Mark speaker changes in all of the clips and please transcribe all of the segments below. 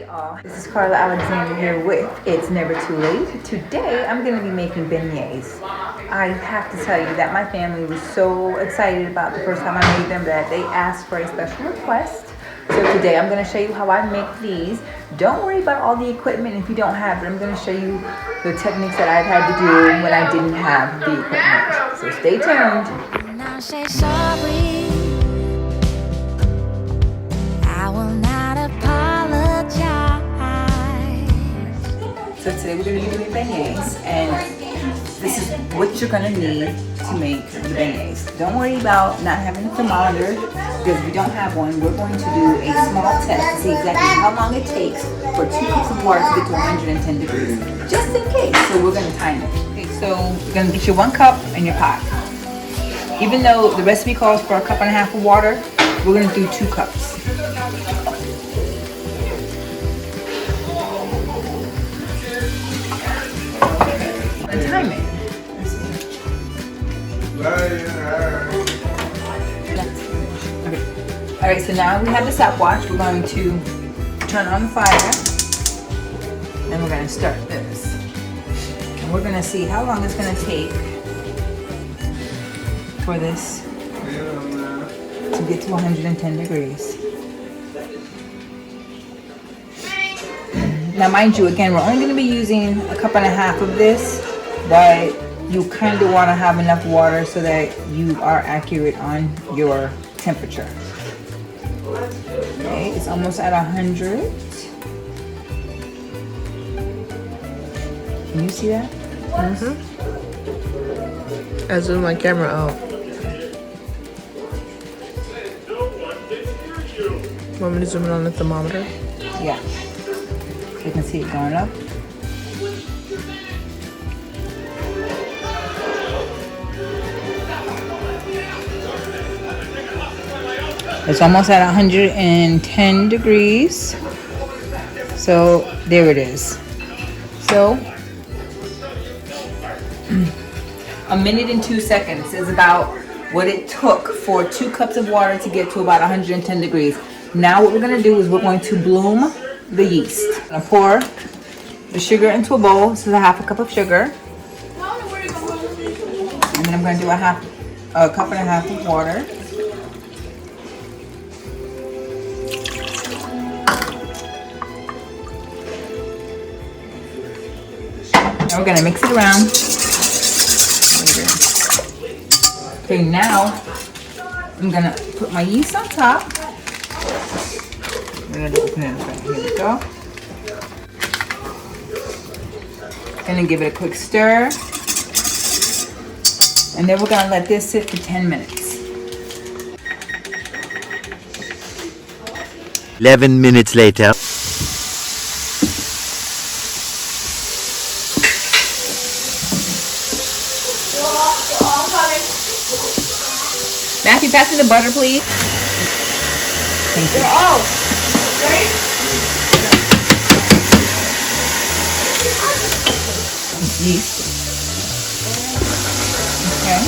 Speaker 1: all, this is Carla Alexander here with It's Never Too Late. Today I'm going to be making beignets. I have to tell you that my family was so excited about the first time I made them that they asked for a special request. So today I'm going to show you how I make these. Don't worry about all the equipment if you don't have it. I'm going to show you the techniques that I've had to do when I didn't have the equipment. So stay tuned.
Speaker 2: Now say sorry. I will not apologize.
Speaker 1: So today we're going to be doing beignets, and this is what you're going to need to make the beignets. Don't worry about not having a thermometer, because if you don't have one, we're going to do a small test to see exactly how long it takes for 2 cups of water to get to 110 degrees, just in case. So we're going to time it. Okay, so you're going to get your 1 cup in your pot. Even though the recipe calls for 1.5 cups of water, we're going to do 2 cups. And time it. Okay. Alright, so now we have the stopwatch. We're going to turn on the fire, and we're going to start this. And we're going to see how long it's going to take for this to get to 110 degrees. Now mind you, again, we're only going to be using 1.5 cups of this, but you kind of want to have enough water so that you are accurate on your temperature. Okay, it's almost at 100. Can you see that?
Speaker 3: Mm-hmm. I zoomed my camera out. Want me to zoom in on the thermometer?
Speaker 1: Yeah. You can see it going up. It's almost at 110 degrees. So there it is. So 1 minute and 2 seconds is about what it took for 2 cups of water to get to about 110 degrees. Now what we're going to do is we're going to bloom the yeast. I'm going to pour the sugar into a bowl. This is 1/2 cup of sugar. And then I'm going to do 1.5 cups of water. And we're going to mix it around. Okay, now I'm going to put my yeast on top. I'm going to open it up. Here we go. Gonna give it a quick stir, and then we're gonna let this sit for 10 minutes.
Speaker 4: 11 minutes later.
Speaker 1: Matthew, pass me the butter, please. Thank you. Oh, yeast. Okay.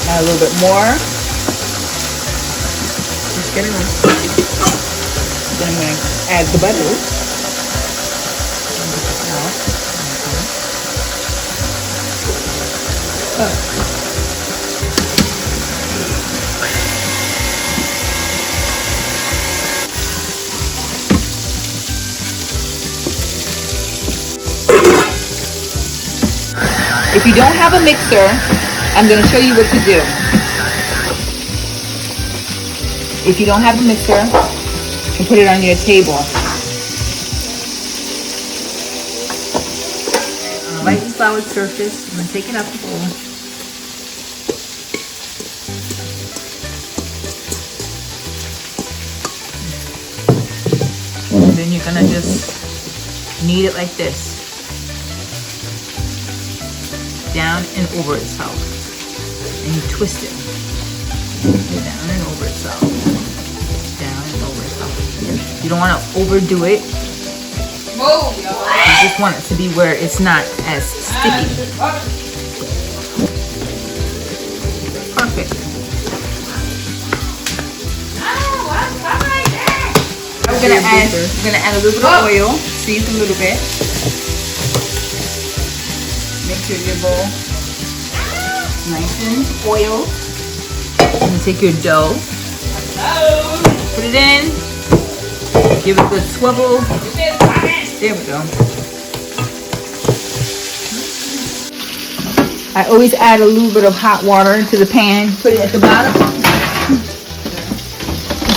Speaker 1: Add a little bit more.
Speaker 3: Just getting on.
Speaker 1: Then I'm going to add the butter. If you don't have a mixer, I'm going to show you what to do. If you don't have a mixer, you can put it on your table. On a lightly floured surface, I'm going to take it up the bowl. And then you're going to just knead it like this. Down and over itself, and you twist it down and over itself, down and over itself. You don't want to overdo it. You just want it to be where it's not as sticky. Perfect. we're gonna add a little bit of oil, season a little bit. Make sure your bowl is nice and oiled. And take your dough, put it in, give it a good swivel. There we go. I always add a little bit of hot water to the pan, put it at the bottom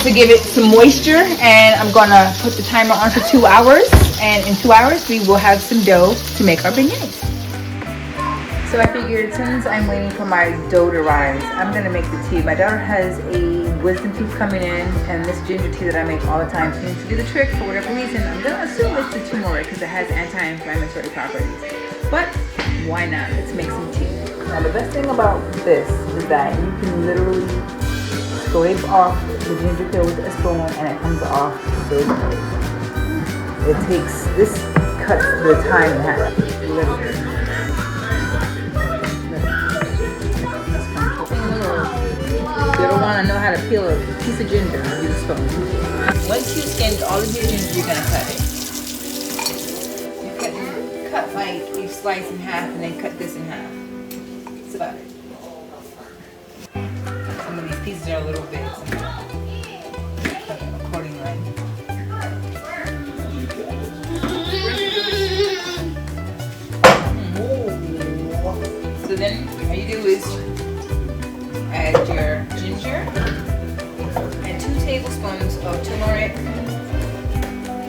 Speaker 1: to give it some moisture, and I'm gonna put the timer on for 2 hours, and in 2 hours we will have some dough to make our beignets. So I figured since I'm waiting for my dough to rise, I'm gonna make the tea. My daughter has a wisdom tooth coming in, and this ginger tea that I make all the time seems to do the trick for whatever reason. I'm gonna assume it's the turmeric because it has anti-inflammatory properties. But why not? Let's make some tea. Now the best thing about this is that you can literally scrape off the ginger peel with a spoon and it comes off so easily. This cuts the time in half, literally. If you ever want to know how to peel a piece of ginger, use a spoon. Once you skinned all of your ginger, you're going to cut it. You cut like you slice in half and then cut this in half. That's about it. Some of these pieces are a little big, so cut them accordingly. So then all you do is add your ginger and 2 tablespoons of turmeric,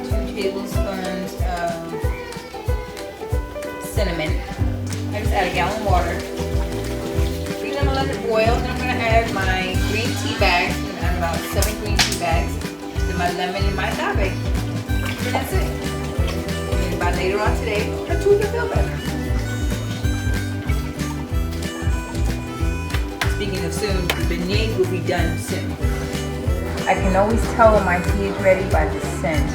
Speaker 1: 2 tablespoons of cinnamon. I just add a gallon of water. We're gonna let it boil. Then I'm gonna add my green tea bags. I'm gonna add about 7 green tea bags. Then my lemon and my agave. And that's it. And by later on today, the tooth will feel better. Speaking of soon, the beignet will be done soon. I can always tell when my tea is ready by the scent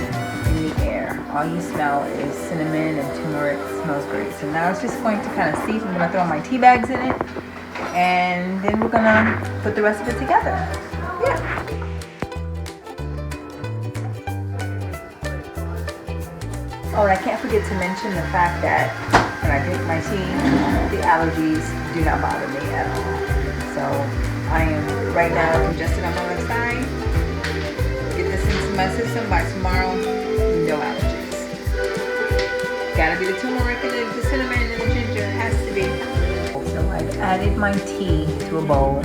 Speaker 1: in the air. All you smell is cinnamon and turmeric. It smells great. So now it's just going to kind of steep. I'm going to throw my tea bags in it, and then we're going to put the rest of it together. Yeah. Oh, and I can't forget to mention the fact that when I drink my tea, the allergies do not bother me at all. So I am right now congested on my left side. Get this into my system by tomorrow. No allergies. Gotta be the turmeric and the cinnamon and the ginger. It has to be. So I've added my tea to a bowl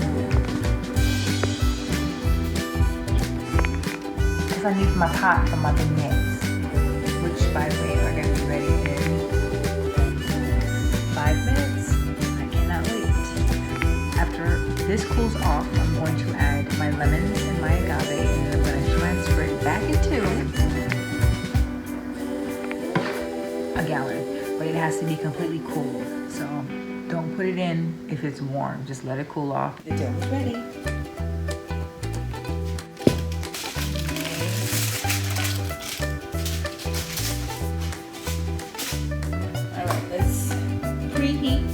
Speaker 1: because I need my pot for my beignets, which by the way are gonna be ready in 5 minutes. I cannot wait. After this cools off, I'm going to add my lemons and my agave, and then I'm going to transfer it back into a gallon. But it has to be completely cool. So don't put it in if it's warm. Just let it cool off. The dough is ready. Alright, let's preheat.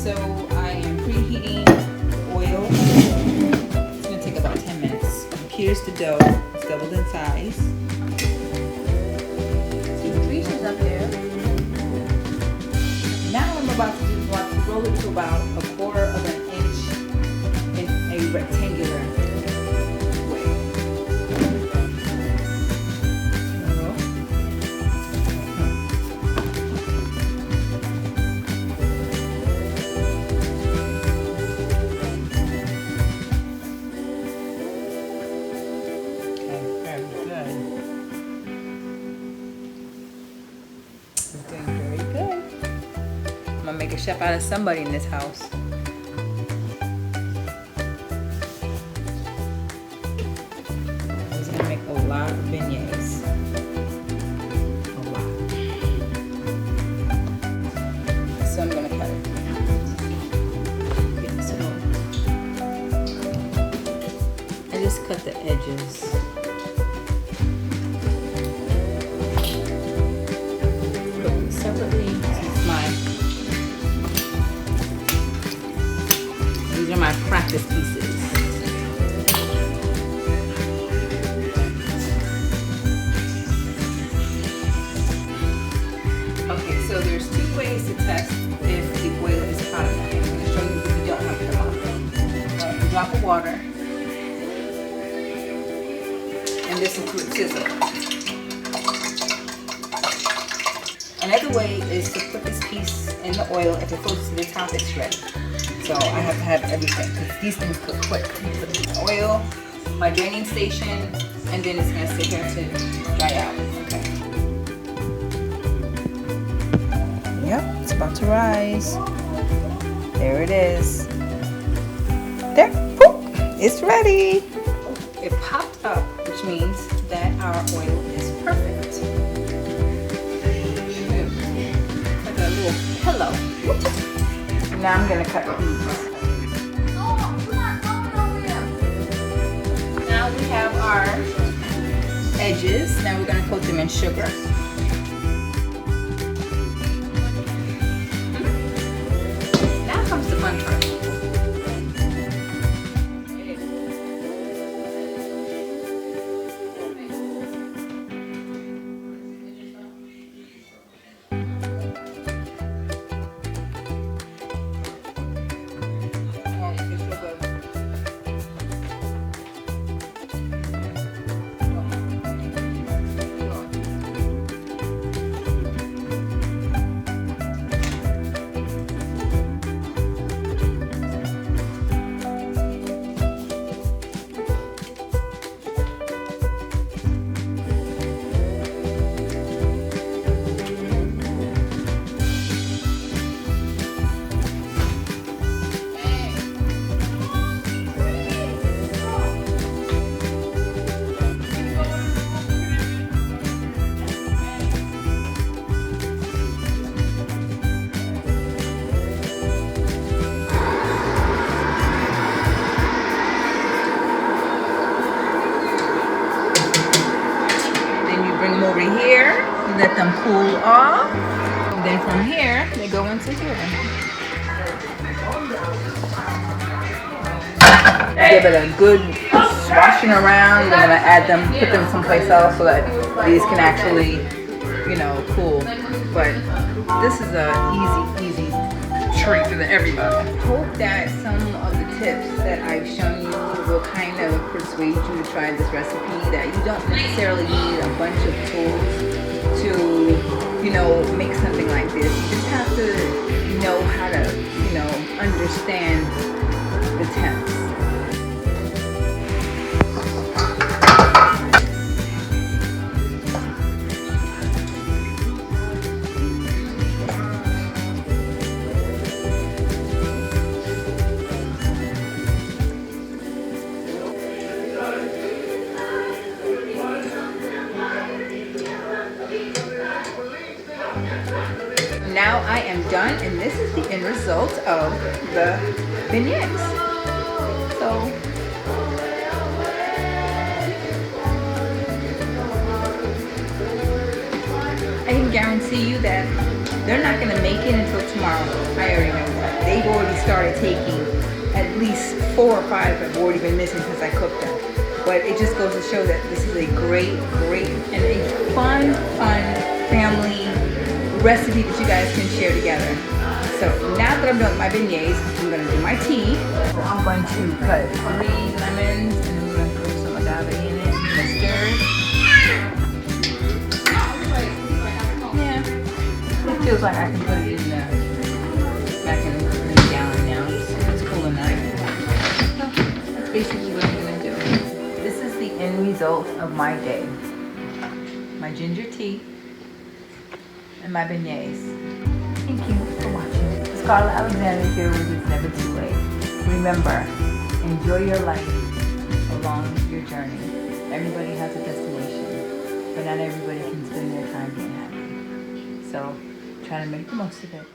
Speaker 1: So I am preheating the oil. It's going to take about 10 minutes. Here's the dough. It's doubled in size. See the creases up there. Now I'm about to roll it to about 1/4 of an inch in a rectangular way. I'm gonna make a chef out of somebody in this house. He's gonna make a lot of beignets. A lot. So I'm gonna cut it. Get this out. I just cut the edges. Put them separately. These are my practice pieces. Okay, so there's two ways to test if the oil is hot enough. I'm going to show you if you don't have thermometer. A drop of water, and this includes sizzle. Another way is to put this piece in the oil. If it floats to the top, it's ready. So I have to have everything because these things cook quick. Put it in the oil, my draining station, and then it's going to sit here to dry out. Okay. Yep, it's about to rise. There it is. There, poop, it's ready. It popped up, which means that our oil is perfect. Like a little pillow. Now I'm gonna cut these. Now we have our edges. Now we're gonna coat them in sugar. Now comes the fun part. Over here, let them cool off, and then from here they go into here. Give it a good swashing around. We're gonna add them, put them someplace else so that these can actually, you know, cool. But this is a easy treat for everybody. I hope that some of the tips that I've shown you will kind of persuade you to try this recipe, that you don't necessarily need a bunch of tools to, you know, make something like this. You just have to know how to, you know, understand the temps. Now I am done, and this is the end result of the beignets. So I can guarantee you that they're not going to make it until tomorrow. I already know that. They've already started taking at least 4 or 5 have already been missing since I cooked them. But it just goes to show that this is a great, and a fun family recipe that you guys can share together. So now that I'm done with my beignets, I'm going to do my tea. So I'm going to cut 3 lemons, and then we're going to put some agave in it. I'm going to stir it. Yeah, it feels like I can put it in back in the gallon now. It's cool enough. So that's basically what I'm going to do. This is the end result of my day. My ginger tea and my beignets. Thank you for watching. It's Carla Alexander here with It's Never Too Late. Remember, enjoy your life along your journey. Everybody has a destination, but not everybody can spend their time being happy. So try to make the most of it.